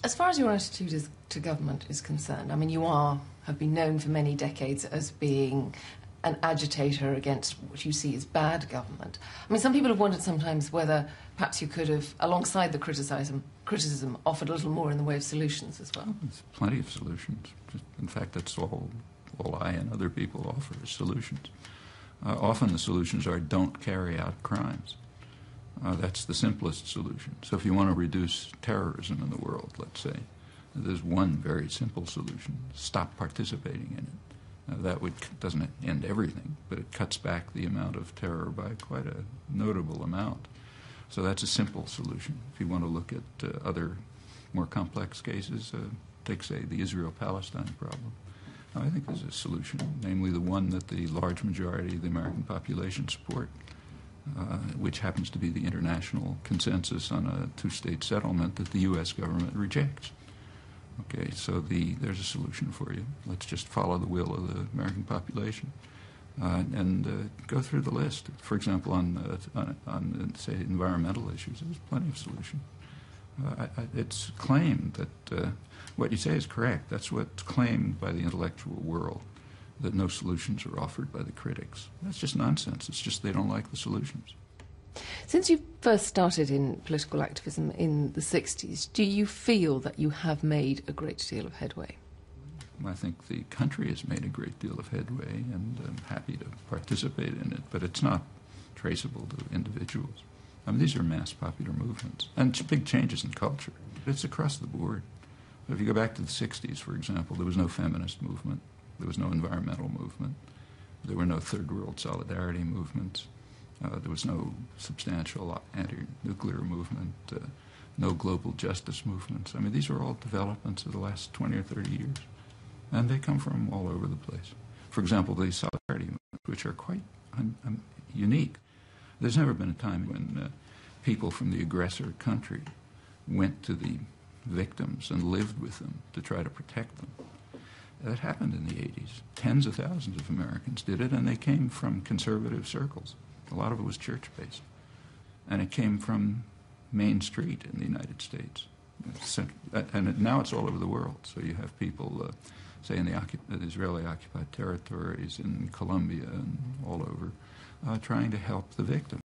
As far as your attitude to government is concerned, I mean, have been known for many decades as being an agitator against what you see as bad government. I mean, some people have wondered sometimes whether perhaps you could have, alongside the criticism, offered a little more in the way of solutions as well. There's plenty of solutions. In fact, that's all I and other people offer is solutions. Often the solutions are don't carry out crimes. That's the simplest solution. So if you want to reduce terrorism in the world, let's say, there's one very simple solution: stop participating in it. That doesn't end everything, but it cuts back the amount of terror by quite a notable amount. So that's a simple solution. If you want to look at other more complex cases, take, say, the Israel-Palestine problem. I think there's a solution, namely the one that the large majority of the American population support, which happens to be the international consensus on a two-state settlement that the U.S. government rejects. Okay, so there's a solution for you. Let's just follow the will of the American population and go through the list. For example, on say, environmental issues, there's plenty of solutions. It's claimed that what you say is correct. That's what's claimed by the intellectual world, that no solutions are offered by the critics. That's just nonsense. It's just they don't like the solutions. Since you first started in political activism in the 60s, do you feel that you have made a great deal of headway? I think the country has made a great deal of headway, and I'm happy to participate in it, but it's not traceable to individuals. I mean, these are mass popular movements, and big changes in culture. It's across the board. If you go back to the 60s, for example, there was no feminist movement. There was no environmental movement. There were no third world solidarity movements. There was no substantial anti-nuclear movement, no global justice movements. I mean, these are all developments of the last 20 or 30 years, and they come from all over the place. For example, the solidarity movements, which are quite unique. There's never been a time when people from the aggressor country went to the victims and lived with them to try to protect them. That happened in the 80s. Tens of thousands of Americans did it, and they came from conservative circles. A lot of it was church-based. And it came from Main Street in the United States. And now it's all over the world. So you have people, say, in the Israeli-occupied territories, in Colombia and all over, trying to help the victims.